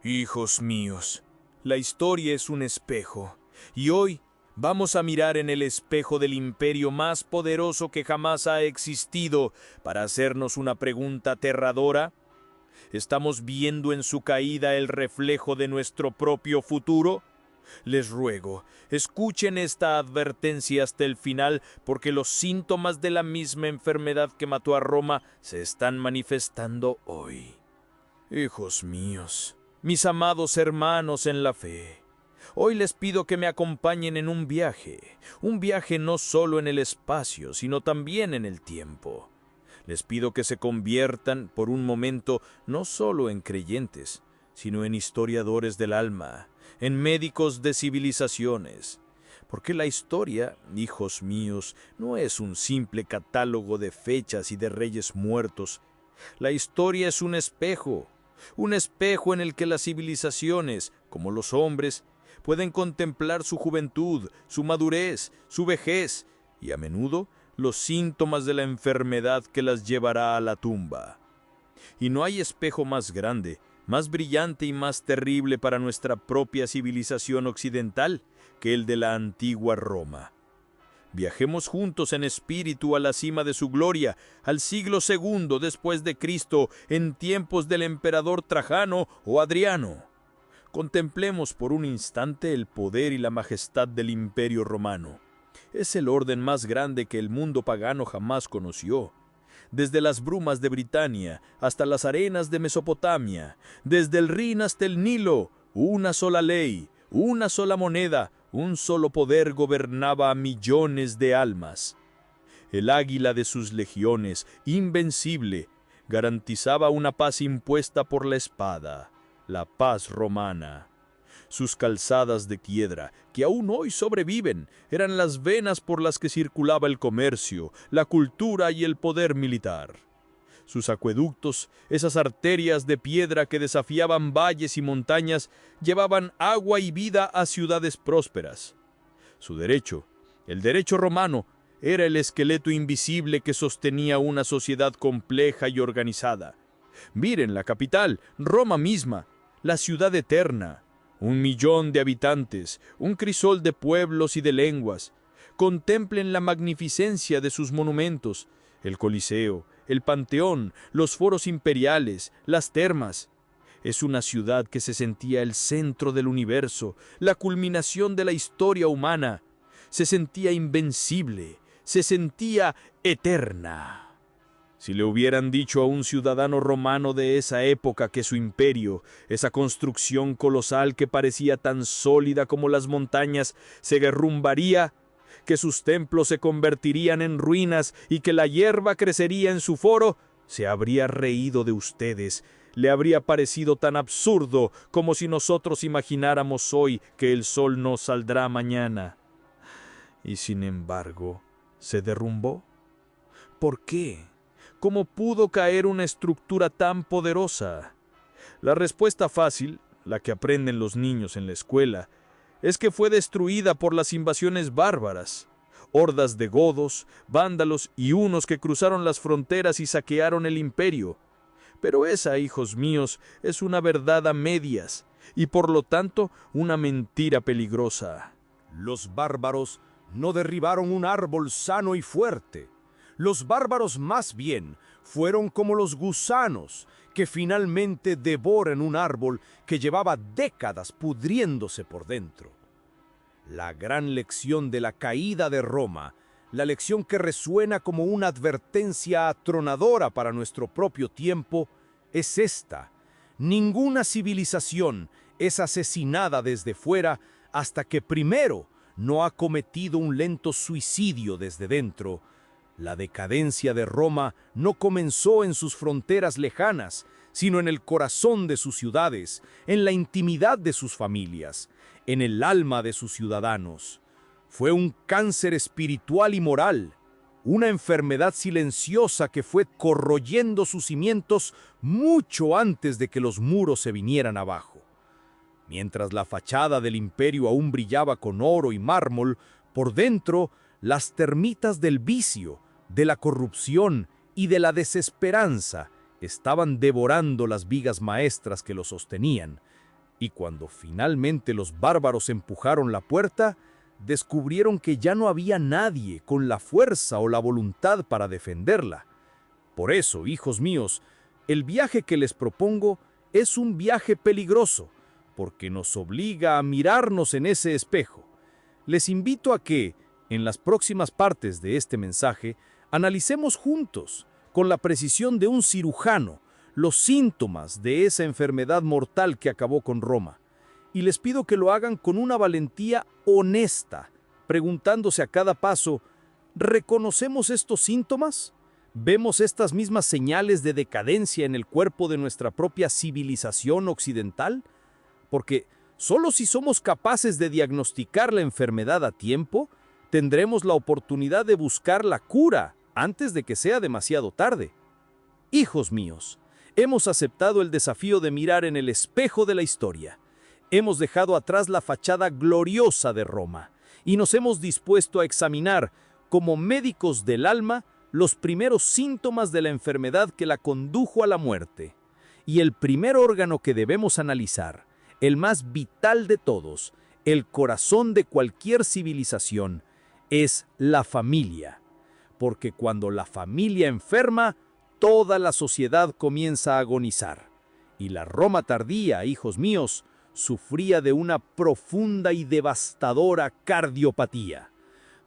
Hijos míos, la historia es un espejo, y hoy vamos a mirar en el espejo del imperio más poderoso que jamás ha existido para hacernos una pregunta aterradora. ¿Estamos viendo en su caída el reflejo de nuestro propio futuro? Les ruego, escuchen esta advertencia hasta el final, porque los síntomas de la misma enfermedad que mató a Roma se están manifestando hoy. Hijos míos, mis amados hermanos en la fe, hoy les pido que me acompañen en un viaje no solo en el espacio, sino también en el tiempo. Les pido que se conviertan por un momento no solo en creyentes, sino en historiadores del alma, en médicos de civilizaciones. Porque la historia, hijos míos, no es un simple catálogo de fechas y de reyes muertos. La historia es un espejo en el que las civilizaciones, como los hombres, pueden contemplar su juventud, su madurez, su vejez y a menudo los síntomas de la enfermedad que las llevará a la tumba. Y no hay espejo más grande, más brillante y más terrible para nuestra propia civilización occidental que el de la antigua Roma. Viajemos juntos en espíritu a la cima de su gloria, al siglo II después de Cristo, en tiempos del emperador Trajano o Adriano. Contemplemos por un instante el poder y la majestad del Imperio Romano. Es el orden más grande que el mundo pagano jamás conoció. Desde las brumas de Britania hasta las arenas de Mesopotamia, desde el Rin hasta el Nilo, una sola ley, una sola moneda, un solo poder gobernaba a millones de almas. El águila de sus legiones, invencible, garantizaba una paz impuesta por la espada, la paz romana. Sus calzadas de piedra, que aún hoy sobreviven, eran las venas por las que circulaba el comercio, la cultura y el poder militar. Sus acueductos, esas arterias de piedra que desafiaban valles y montañas, llevaban agua y vida a ciudades prósperas. Su derecho, el derecho romano, era el esqueleto invisible que sostenía una sociedad compleja y organizada. Miren la capital, Roma misma, la ciudad eterna. 1 millón de habitantes, un crisol de pueblos y de lenguas. Contemplen la magnificencia de sus monumentos, el Coliseo, el Panteón, los foros imperiales, las termas. Es una ciudad que se sentía el centro del universo, la culminación de la historia humana. Se sentía invencible, se sentía eterna. Si le hubieran dicho a un ciudadano romano de esa época que su imperio, esa construcción colosal que parecía tan sólida como las montañas, se derrumbaría, que sus templos se convertirían en ruinas y que la hierba crecería en su foro, se habría reído de ustedes. Le habría parecido tan absurdo como si nosotros imagináramos hoy que el sol no saldrá mañana. Y sin embargo, ¿se derrumbó? ¿Por qué? ¿Cómo pudo caer una estructura tan poderosa? La respuesta fácil, la que aprenden los niños en la escuela, es que fue destruida por las invasiones bárbaras. Hordas de godos, vándalos y hunos que cruzaron las fronteras y saquearon el imperio. Pero esa, hijos míos, es una verdad a medias y por lo tanto una mentira peligrosa. Los bárbaros no derribaron un árbol sano y fuerte. Los bárbaros más bien fueron como los gusanos que finalmente devoran un árbol que llevaba décadas pudriéndose por dentro. La gran lección de la caída de Roma, la lección que resuena como una advertencia atronadora para nuestro propio tiempo, es esta: ninguna civilización es asesinada desde fuera hasta que primero no ha cometido un lento suicidio desde dentro. La decadencia de Roma no comenzó en sus fronteras lejanas, sino en el corazón de sus ciudades, en la intimidad de sus familias, en el alma de sus ciudadanos. Fue un cáncer espiritual y moral, una enfermedad silenciosa que fue corroyendo sus cimientos mucho antes de que los muros se vinieran abajo. Mientras la fachada del imperio aún brillaba con oro y mármol, por dentro las termitas del vicio, de la corrupción y de la desesperanza estaban devorando las vigas maestras que lo sostenían. Y cuando finalmente los bárbaros empujaron la puerta, descubrieron que ya no había nadie con la fuerza o la voluntad para defenderla. Por eso, hijos míos, el viaje que les propongo es un viaje peligroso, porque nos obliga a mirarnos en ese espejo. Les invito a que, en las próximas partes de este mensaje, analicemos juntos, con la precisión de un cirujano, los síntomas de esa enfermedad mortal que acabó con Roma. Y les pido que lo hagan con una valentía honesta, preguntándose a cada paso, ¿reconocemos estos síntomas? ¿Vemos estas mismas señales de decadencia en el cuerpo de nuestra propia civilización occidental? Porque solo si somos capaces de diagnosticar la enfermedad a tiempo, tendremos la oportunidad de buscar la cura antes de que sea demasiado tarde. Hijos míos, hemos aceptado el desafío de mirar en el espejo de la historia. Hemos dejado atrás la fachada gloriosa de Roma y nos hemos dispuesto a examinar, como médicos del alma, los primeros síntomas de la enfermedad que la condujo a la muerte. Y el primer órgano que debemos analizar, el más vital de todos, el corazón de cualquier civilización, es la familia. Porque cuando la familia enferma, toda la sociedad comienza a agonizar. Y la Roma tardía, hijos míos, sufría de una profunda y devastadora cardiopatía.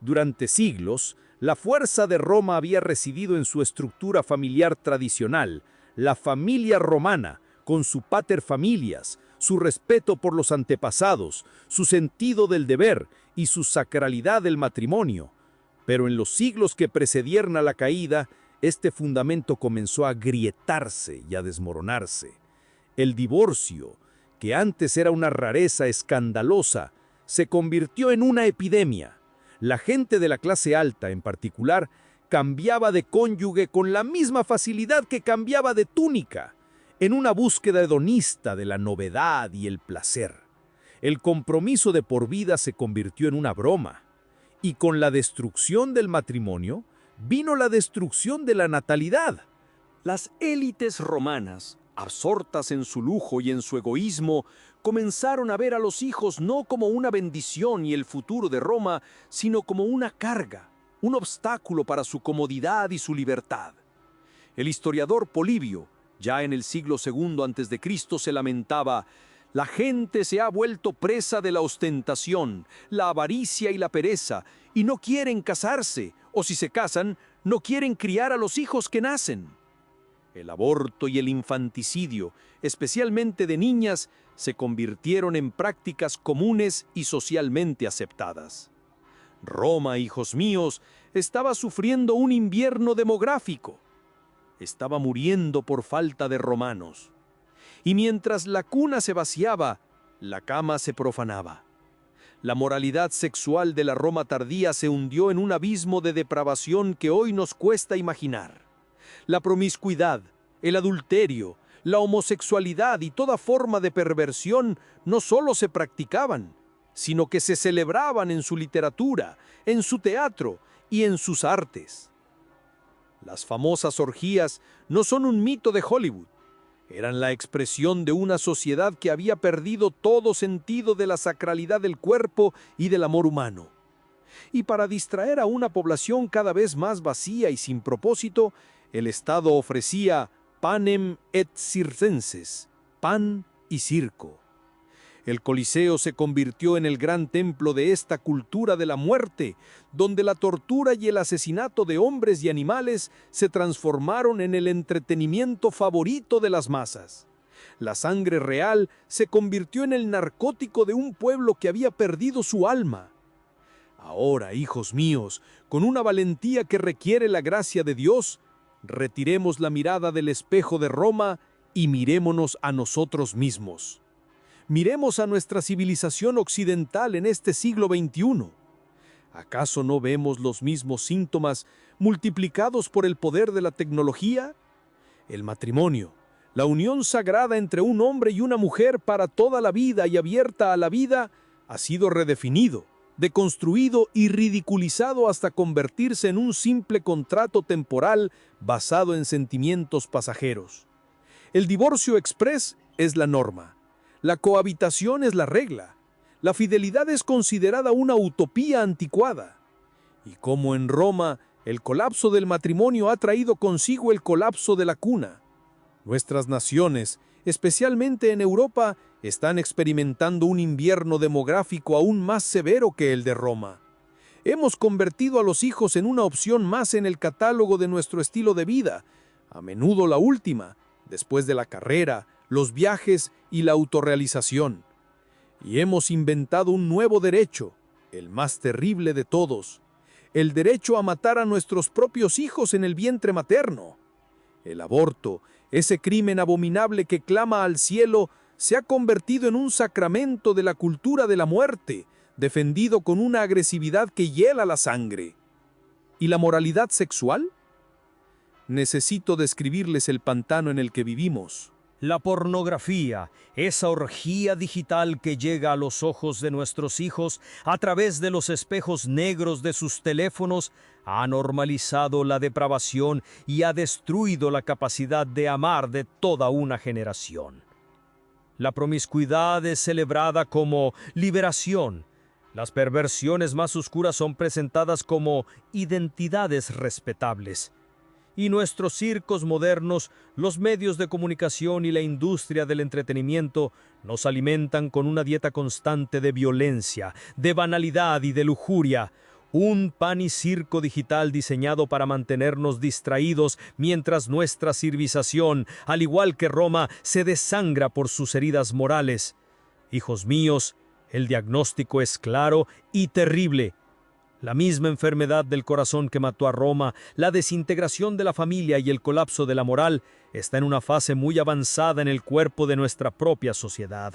Durante siglos, la fuerza de Roma había residido en su estructura familiar tradicional, la familia romana, con su pater familias, su respeto por los antepasados, su sentido del deber y su sacralidad del matrimonio. Pero en los siglos que precedieron a la caída, este fundamento comenzó a agrietarse y a desmoronarse. El divorcio, que antes era una rareza escandalosa, se convirtió en una epidemia. La gente de la clase alta, en particular, cambiaba de cónyuge con la misma facilidad que cambiaba de túnica, en una búsqueda hedonista de la novedad y el placer. El compromiso de por vida se convirtió en una broma, y con la destrucción del matrimonio vino la destrucción de la natalidad. Las élites romanas, absortas en su lujo y en su egoísmo, comenzaron a ver a los hijos no como una bendición y el futuro de Roma, sino como una carga, un obstáculo para su comodidad y su libertad. El historiador Polibio, ya en el siglo II a.C., se lamentaba: la gente se ha vuelto presa de la ostentación, la avaricia y la pereza, y no quieren casarse, o si se casan, no quieren criar a los hijos que nacen. El aborto y el infanticidio, especialmente de niñas, se convirtieron en prácticas comunes y socialmente aceptadas. Roma, hijos míos, estaba sufriendo un invierno demográfico. Estaba muriendo por falta de romanos. Y mientras la cuna se vaciaba, la cama se profanaba. La moralidad sexual de la Roma tardía se hundió en un abismo de depravación que hoy nos cuesta imaginar. La promiscuidad, el adulterio, la homosexualidad y toda forma de perversión no solo se practicaban, sino que se celebraban en su literatura, en su teatro y en sus artes. Las famosas orgías no son un mito de Hollywood. Eran la expresión de una sociedad que había perdido todo sentido de la sacralidad del cuerpo y del amor humano. Y para distraer a una población cada vez más vacía y sin propósito, el Estado ofrecía panem et circenses, pan y circo. El Coliseo se convirtió en el gran templo de esta cultura de la muerte, donde la tortura y el asesinato de hombres y animales se transformaron en el entretenimiento favorito de las masas. La sangre real se convirtió en el narcótico de un pueblo que había perdido su alma. Ahora, hijos míos, con una valentía que requiere la gracia de Dios, retiremos la mirada del espejo de Roma y mirémonos a nosotros mismos. Miremos a nuestra civilización occidental en este siglo XXI. ¿Acaso no vemos los mismos síntomas multiplicados por el poder de la tecnología? El matrimonio, la unión sagrada entre un hombre y una mujer para toda la vida y abierta a la vida, ha sido redefinido, deconstruido y ridiculizado hasta convertirse en un simple contrato temporal basado en sentimientos pasajeros. El divorcio exprés es la norma. La cohabitación es la regla. La fidelidad es considerada una utopía anticuada. Y como en Roma, el colapso del matrimonio ha traído consigo el colapso de la cuna. Nuestras naciones, especialmente en Europa, están experimentando un invierno demográfico aún más severo que el de Roma. Hemos convertido a los hijos en una opción más en el catálogo de nuestro estilo de vida, a menudo la última, después de la carrera, los viajes y la autorrealización. Y hemos inventado un nuevo derecho, el más terrible de todos, el derecho a matar a nuestros propios hijos en el vientre materno. El aborto, ese crimen abominable que clama al cielo, se ha convertido en un sacramento de la cultura de la muerte, defendido con una agresividad que hiela la sangre. ¿Y la moralidad sexual? Necesito describirles el pantano en el que vivimos. La pornografía, esa orgía digital que llega a los ojos de nuestros hijos a través de los espejos negros de sus teléfonos, ha normalizado la depravación y ha destruido la capacidad de amar de toda una generación. La promiscuidad es celebrada como liberación. Las perversiones más oscuras son presentadas como identidades respetables. Y nuestros circos modernos, los medios de comunicación y la industria del entretenimiento nos alimentan con una dieta constante de violencia, de banalidad y de lujuria. Un pan y circo digital diseñado para mantenernos distraídos mientras nuestra civilización, al igual que Roma, se desangra por sus heridas morales. Hijos míos, el diagnóstico es claro y terrible. La misma enfermedad del corazón que mató a Roma, la desintegración de la familia y el colapso de la moral, está en una fase muy avanzada en el cuerpo de nuestra propia sociedad.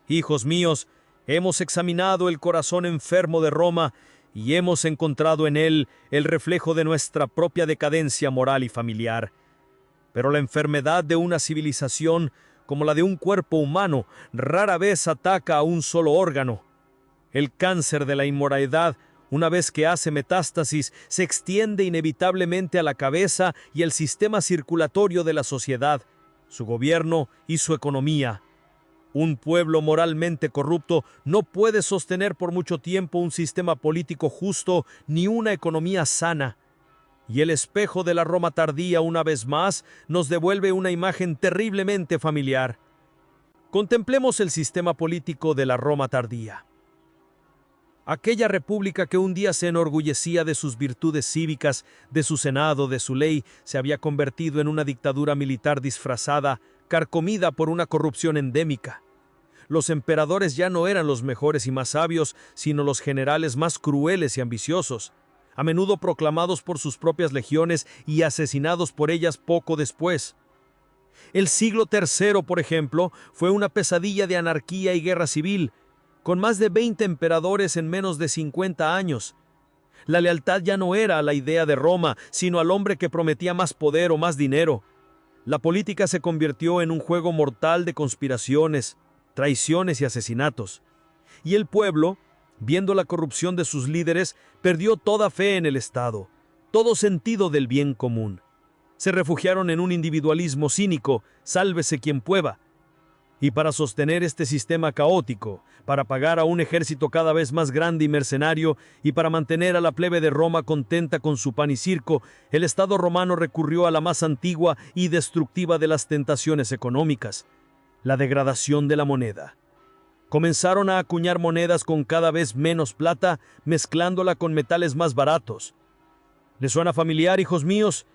Hijos míos, hemos examinado el corazón enfermo de Roma y hemos encontrado en él el reflejo de nuestra propia decadencia moral y familiar. Pero la enfermedad de una civilización, como la de un cuerpo humano, rara vez ataca a un solo órgano. El cáncer de la inmoralidad, una vez que hace metástasis, se extiende inevitablemente a la cabeza y el sistema circulatorio de la sociedad, su gobierno y su economía. Un pueblo moralmente corrupto no puede sostener por mucho tiempo un sistema político justo ni una economía sana. Y el espejo de la Roma tardía, una vez más, nos devuelve una imagen terriblemente familiar. Contemplemos el sistema político de la Roma tardía. Aquella república que un día se enorgullecía de sus virtudes cívicas, de su senado, de su ley, se había convertido en una dictadura militar disfrazada, carcomida por una corrupción endémica. Los emperadores ya no eran los mejores y más sabios, sino los generales más crueles y ambiciosos, a menudo proclamados por sus propias legiones y asesinados por ellas poco después. El siglo III, por ejemplo, fue una pesadilla de anarquía y guerra civil, con más de 20 emperadores en menos de 50 años. La lealtad ya no era a la idea de Roma, sino al hombre que prometía más poder o más dinero. La política se convirtió en un juego mortal de conspiraciones, traiciones y asesinatos. Y el pueblo, viendo la corrupción de sus líderes, perdió toda fe en el Estado, todo sentido del bien común. Se refugiaron en un individualismo cínico, sálvese quien pueda. Y para sostener este sistema caótico, para pagar a un ejército cada vez más grande y mercenario, y para mantener a la plebe de Roma contenta con su pan y circo, el Estado romano recurrió a la más antigua y destructiva de las tentaciones económicas, la degradación de la moneda. Comenzaron a acuñar monedas con cada vez menos plata, mezclándola con metales más baratos. ¿Les suena familiar, hijos míos?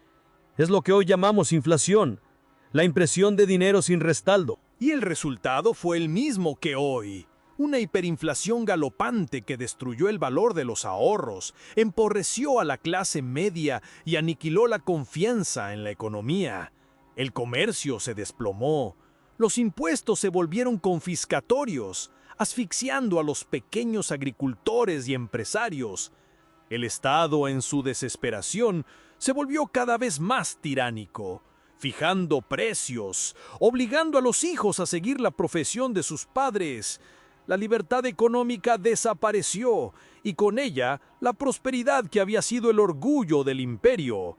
Es lo que hoy llamamos inflación, la impresión de dinero sin respaldo. Y el resultado fue el mismo que hoy. Una hiperinflación galopante que destruyó el valor de los ahorros, empobrreció a la clase media y aniquiló la confianza en la economía. El comercio se desplomó. Los impuestos se volvieron confiscatorios, asfixiando a los pequeños agricultores y empresarios. El Estado, en su desesperación, se volvió cada vez más tiránico, fijando precios, obligando a los hijos a seguir la profesión de sus padres. La libertad económica desapareció y con ella la prosperidad que había sido el orgullo del imperio.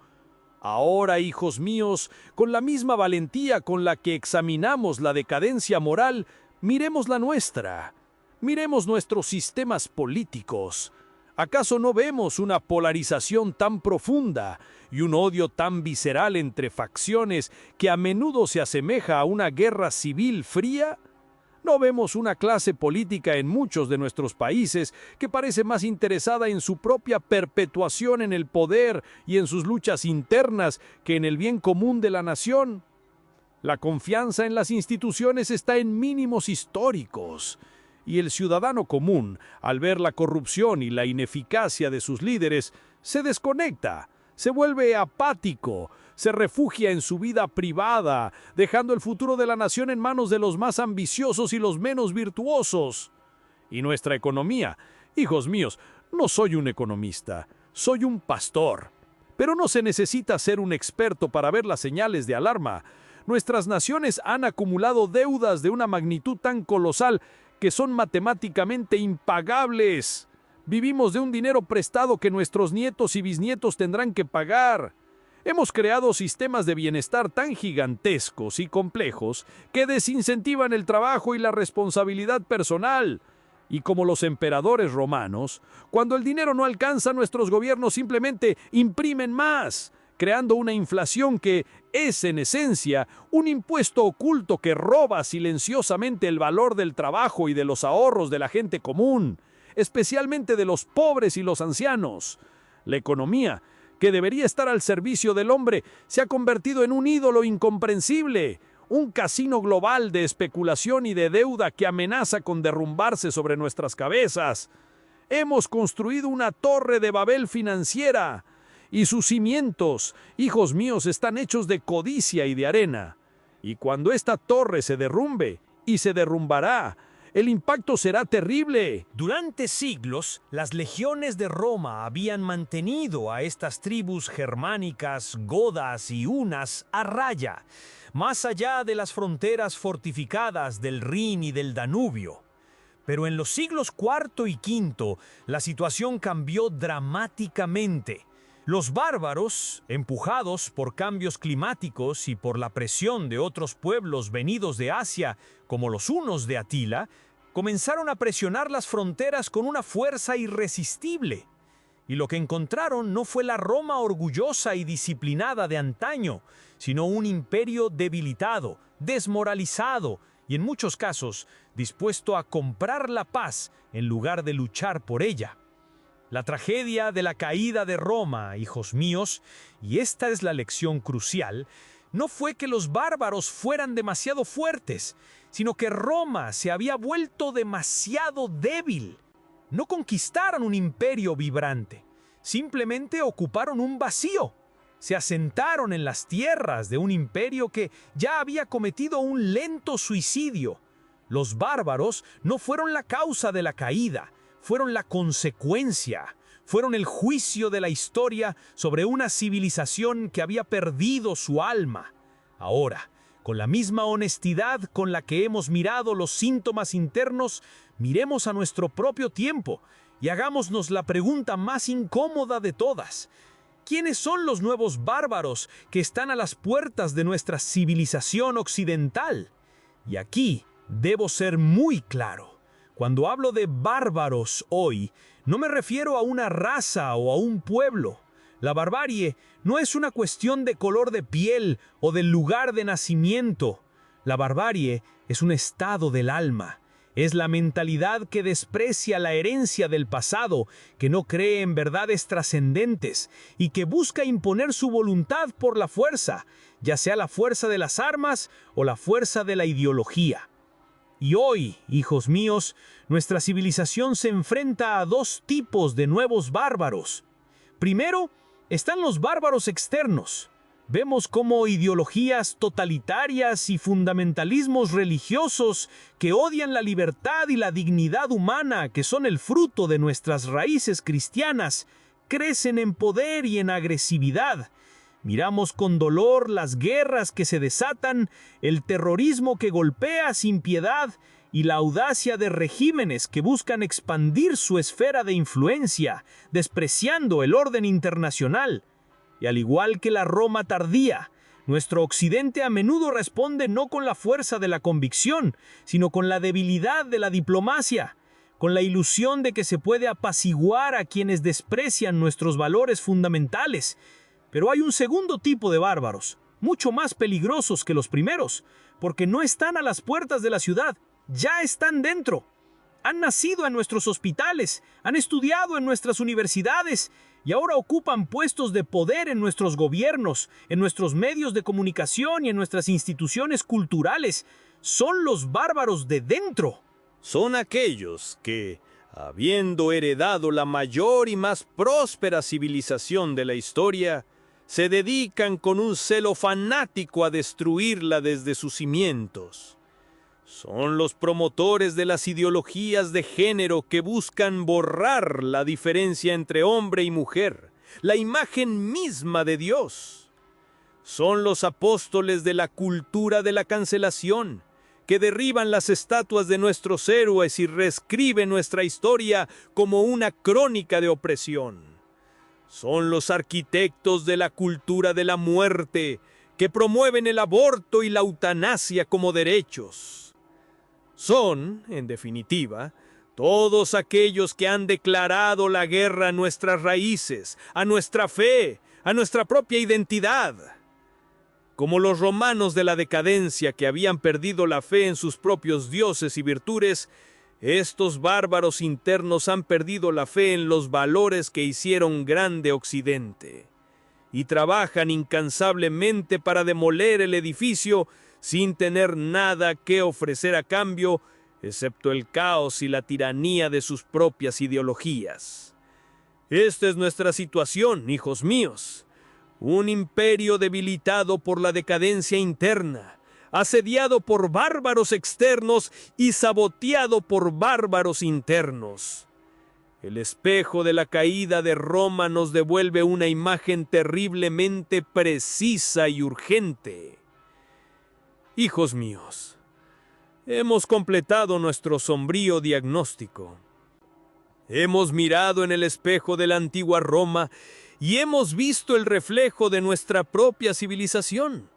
Ahora, hijos míos, con la misma valentía con la que examinamos la decadencia moral, Miremos la nuestra. Miremos nuestros sistemas políticos. ¿Acaso no vemos una polarización tan profunda y un odio tan visceral entre facciones que a menudo se asemeja a una guerra civil fría? ¿No vemos una clase política en muchos de nuestros países que parece más interesada en su propia perpetuación en el poder y en sus luchas internas que en el bien común de la nación? La confianza en las instituciones está en mínimos históricos. Y el ciudadano común, al ver la corrupción y la ineficacia de sus líderes, se desconecta, se vuelve apático, se refugia en su vida privada, dejando el futuro de la nación en manos de los más ambiciosos y los menos virtuosos. Y nuestra economía, hijos míos, no soy un economista, soy un pastor. Pero no se necesita ser un experto para ver las señales de alarma. Nuestras naciones han acumulado deudas de una magnitud tan colosal que son matemáticamente impagables. Vivimos de un dinero prestado que nuestros nietos y bisnietos tendrán que pagar. Hemos creado sistemas de bienestar tan gigantescos y complejos que desincentivan el trabajo y la responsabilidad personal. Y como los emperadores romanos, cuando el dinero no alcanza, nuestros gobiernos simplemente imprimen más, creando una inflación que es, en esencia, un impuesto oculto que roba silenciosamente el valor del trabajo y de los ahorros de la gente común, especialmente de los pobres y los ancianos. La economía, que debería estar al servicio del hombre, se ha convertido en un ídolo incomprensible, un casino global de especulación y de deuda que amenaza con derrumbarse sobre nuestras cabezas. Hemos construido una torre de Babel financiera, y sus cimientos, hijos míos, están hechos de codicia y de arena. Y cuando esta torre se derrumbe, y se derrumbará, el impacto será terrible. Durante siglos, las legiones de Roma habían mantenido a estas tribus germánicas, godas y hunas a raya, más allá de las fronteras fortificadas del Rin y del Danubio. Pero en los siglos IV y V, la situación cambió dramáticamente. Los bárbaros, empujados por cambios climáticos y por la presión de otros pueblos venidos de Asia, como los hunos de Atila, comenzaron a presionar las fronteras con una fuerza irresistible. Y lo que encontraron no fue la Roma orgullosa y disciplinada de antaño, sino un imperio debilitado, desmoralizado y en muchos casos dispuesto a comprar la paz en lugar de luchar por ella. La tragedia de la caída de Roma, hijos míos, y esta es la lección crucial, no fue que los bárbaros fueran demasiado fuertes, sino que Roma se había vuelto demasiado débil. No conquistaron un imperio vibrante, simplemente ocuparon un vacío. Se asentaron en las tierras de un imperio que ya había cometido un lento suicidio. Los bárbaros no fueron la causa de la caída, fueron la consecuencia, fueron el juicio de la historia sobre una civilización que había perdido su alma. Ahora, con la misma honestidad con la que hemos mirado los síntomas internos, miremos a nuestro propio tiempo y hagámonos la pregunta más incómoda de todas. ¿Quiénes son los nuevos bárbaros que están a las puertas de nuestra civilización occidental? Y aquí debo ser muy claro. Cuando hablo de bárbaros hoy, no me refiero a una raza o a un pueblo. La barbarie no es una cuestión de color de piel o del lugar de nacimiento. La barbarie es un estado del alma. Es la mentalidad que desprecia la herencia del pasado, que no cree en verdades trascendentes y que busca imponer su voluntad por la fuerza, ya sea la fuerza de las armas o la fuerza de la ideología. Y hoy, hijos míos, nuestra civilización se enfrenta a dos tipos de nuevos bárbaros. Primero, están los bárbaros externos. Vemos cómo ideologías totalitarias y fundamentalismos religiosos que odian la libertad y la dignidad humana, que son el fruto de nuestras raíces cristianas, crecen en poder y en agresividad. Miramos con dolor las guerras que se desatan, el terrorismo que golpea sin piedad y la audacia de regímenes que buscan expandir su esfera de influencia, despreciando el orden internacional. Y al igual que la Roma tardía, Nuestro occidente a menudo responde no con la fuerza de la convicción, sino con la debilidad de la diplomacia, con la ilusión de que se puede apaciguar a quienes desprecian nuestros valores fundamentales. Pero hay un segundo tipo de bárbaros, mucho más peligrosos que los primeros, porque no están a las puertas de la ciudad, ya están dentro. Han nacido en nuestros hospitales, han estudiado en nuestras universidades y ahora ocupan puestos de poder en nuestros gobiernos, en nuestros medios de comunicación y en nuestras instituciones culturales. Son los bárbaros de dentro. Son aquellos que, habiendo heredado la mayor y más próspera civilización de la historia, se dedican con un celo fanático a destruirla desde sus cimientos. Son los promotores de las ideologías de género que buscan borrar la diferencia entre hombre y mujer, la imagen misma de Dios. Son los apóstoles de la cultura de la cancelación, que derriban las estatuas de nuestros héroes y reescriben nuestra historia como una crónica de opresión. Son los arquitectos de la cultura de la muerte, que promueven el aborto y la eutanasia como derechos. Son, en definitiva, todos aquellos que han declarado la guerra a nuestras raíces, a nuestra fe, a nuestra propia identidad. Como los romanos de la decadencia que habían perdido la fe en sus propios dioses y virtudes, estos bárbaros internos han perdido la fe en los valores que hicieron grande Occidente, y trabajan incansablemente para demoler el edificio sin tener nada que ofrecer a cambio, excepto el caos y la tiranía de sus propias ideologías. Esta es nuestra situación, hijos míos. Un imperio debilitado por la decadencia interna, asediado por bárbaros externos y saboteado por bárbaros internos. El espejo de la caída de Roma nos devuelve una imagen terriblemente precisa y urgente. Hijos míos, hemos completado nuestro sombrío diagnóstico. Hemos mirado en el espejo de la antigua Roma y hemos visto el reflejo de nuestra propia civilización.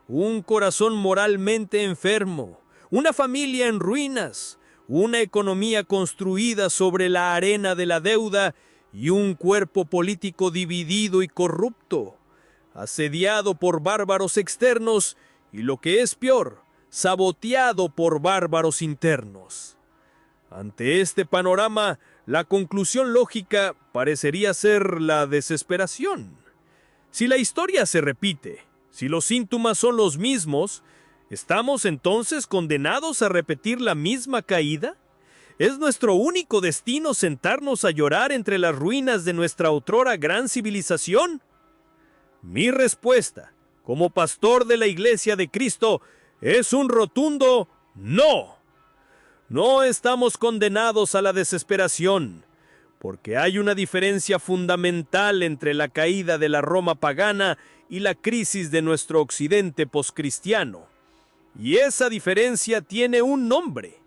Un corazón moralmente enfermo, una familia en ruinas, una economía construida sobre la arena de la deuda y un cuerpo político dividido y corrupto, asediado por bárbaros externos y, lo que es peor, saboteado por bárbaros internos. Ante este panorama, la conclusión lógica parecería ser la desesperación. Si la historia se repite, si los síntomas son los mismos, ¿estamos entonces condenados a repetir la misma caída? ¿Es nuestro único destino sentarnos a llorar entre las ruinas de nuestra otrora gran civilización? Mi respuesta, como pastor de la Iglesia de Cristo, es un rotundo no. No estamos condenados a la desesperación, porque hay una diferencia fundamental entre la caída de la Roma pagana y la crisis de nuestro occidente poscristiano. Y esa diferencia tiene un nombre: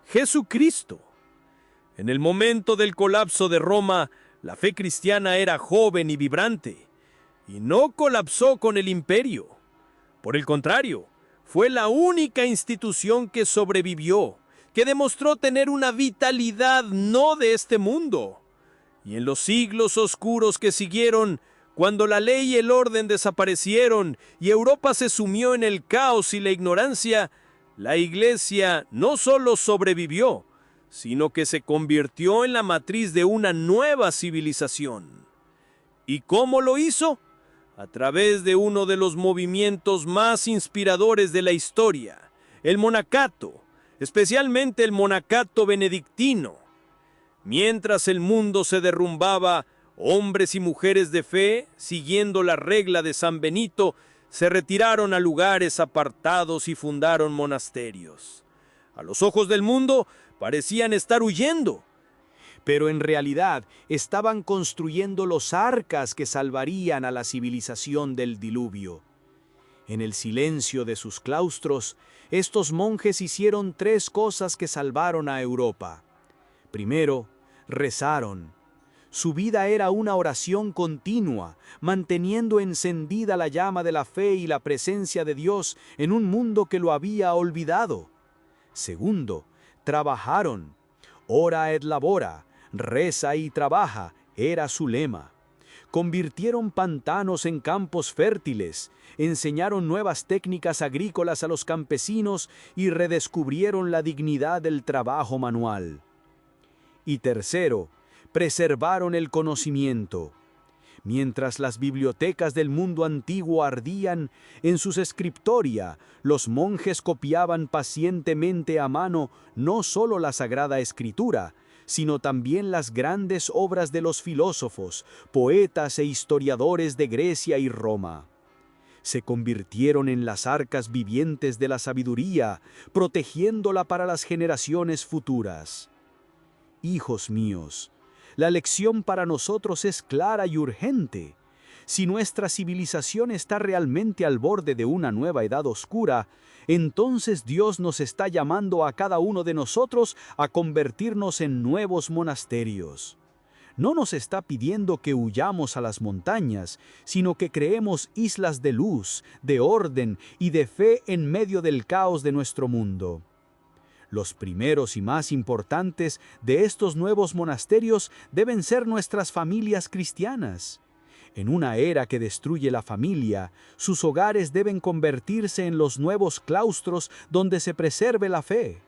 Jesucristo. En el momento del colapso de Roma, la fe cristiana era joven y vibrante, y no colapsó con el imperio. Por el contrario, fue la única institución que sobrevivió, que demostró tener una vitalidad no de este mundo. Y en los siglos oscuros que siguieron, cuando la ley y el orden desaparecieron y Europa se sumió en el caos y la ignorancia, la Iglesia no solo sobrevivió, sino que se convirtió en la matriz de una nueva civilización. ¿Y cómo lo hizo? A través de uno de los movimientos más inspiradores de la historia, el monacato, especialmente el monacato benedictino. Mientras el mundo se derrumbaba, hombres y mujeres de fe, siguiendo la regla de San Benito, se retiraron a lugares apartados y fundaron monasterios. A los ojos del mundo parecían estar huyendo, pero en realidad estaban construyendo los arcas que salvarían a la civilización del diluvio. En el silencio de sus claustros, estos monjes hicieron 3 cosas que salvaron a Europa. Primero, rezaron. Su vida era una oración continua, manteniendo encendida la llama de la fe y la presencia de Dios en un mundo que lo había olvidado. Segundo, trabajaron. Ora et labora, reza y trabaja, era su lema. Convirtieron pantanos en campos fértiles, enseñaron nuevas técnicas agrícolas a los campesinos y redescubrieron la dignidad del trabajo manual. Y tercero, preservaron el conocimiento. Mientras las bibliotecas del mundo antiguo ardían, en sus escriptoria, los monjes copiaban pacientemente a mano no solo la Sagrada Escritura, sino también las grandes obras de los filósofos, poetas e historiadores de Grecia y Roma. Se convirtieron en las arcas vivientes de la sabiduría, protegiéndola para las generaciones futuras. Hijos míos, la lección para nosotros es clara y urgente. Si nuestra civilización está realmente al borde de una nueva edad oscura, entonces Dios nos está llamando a cada uno de nosotros a convertirnos en nuevos monasterios. No nos está pidiendo que huyamos a las montañas, sino que creemos islas de luz, de orden y de fe en medio del caos de nuestro mundo. Los primeros y más importantes de estos nuevos monasterios deben ser nuestras familias cristianas. En una era que destruye la familia, sus hogares deben convertirse en los nuevos claustros donde se preserve la fe.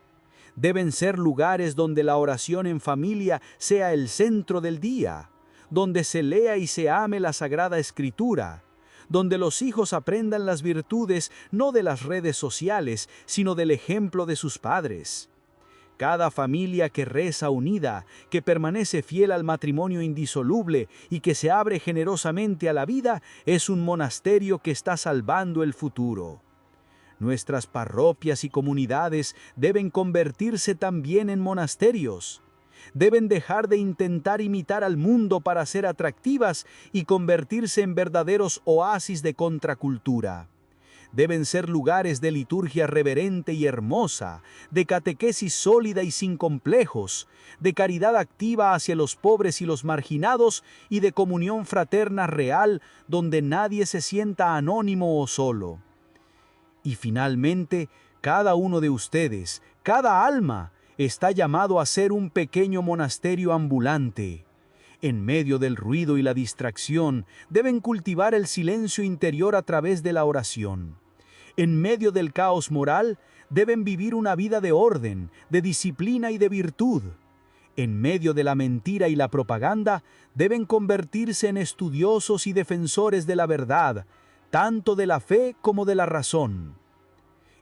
Deben ser lugares donde la oración en familia sea el centro del día, donde se lea y se ame la Sagrada Escritura, donde los hijos aprendan las virtudes no de las redes sociales, sino del ejemplo de sus padres. Cada familia que reza unida, que permanece fiel al matrimonio indisoluble y que se abre generosamente a la vida, es un monasterio que está salvando el futuro. Nuestras parroquias y comunidades deben convertirse también en monasterios. Deben dejar de intentar imitar al mundo para ser atractivas y convertirse en verdaderos oasis de contracultura. Deben ser lugares de liturgia reverente y hermosa, de catequesis sólida y sin complejos, de caridad activa hacia los pobres y los marginados y de comunión fraterna real donde nadie se sienta anónimo o solo. Y finalmente, cada uno de ustedes, cada alma, está llamado a ser un pequeño monasterio ambulante. En medio del ruido y la distracción, deben cultivar el silencio interior a través de la oración. En medio del caos moral, deben vivir una vida de orden, de disciplina y de virtud. En medio de la mentira y la propaganda, deben convertirse en estudiosos y defensores de la verdad, tanto de la fe como de la razón.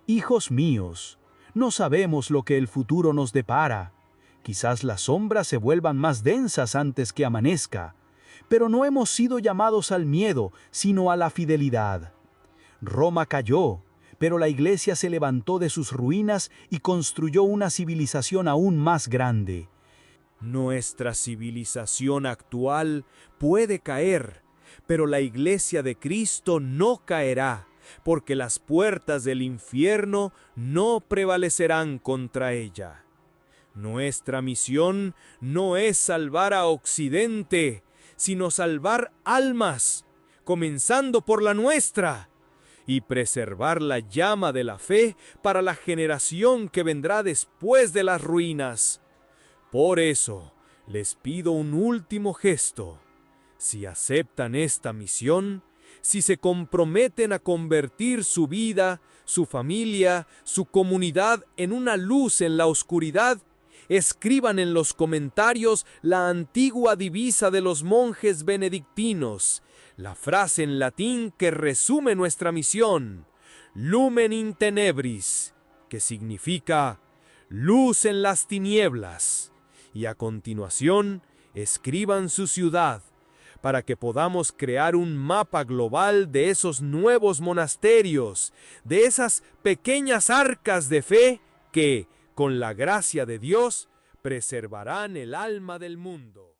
Hijos míos, no sabemos lo que el futuro nos depara. Quizás las sombras se vuelvan más densas antes que amanezca, pero no hemos sido llamados al miedo, sino a la fidelidad. Roma cayó, pero la Iglesia se levantó de sus ruinas y construyó una civilización aún más grande. Nuestra civilización actual puede caer, pero la Iglesia de Cristo no caerá, porque las puertas del infierno no prevalecerán contra ella. Nuestra misión no es salvar a Occidente, sino salvar almas, comenzando por la nuestra, y preservar la llama de la fe para la generación que vendrá después de las ruinas. Por eso, les pido un último gesto. Si aceptan esta misión, si se comprometen a convertir su vida, su familia, su comunidad en una luz en la oscuridad, escriban en los comentarios la antigua divisa de los monjes benedictinos, la frase en latín que resume nuestra misión, Lumen in tenebris, que significa luz en las tinieblas. Y a continuación, escriban su ciudad, para que podamos crear un mapa global de esos nuevos monasterios, de esas pequeñas arcas de fe que, con la gracia de Dios, preservarán el alma del mundo.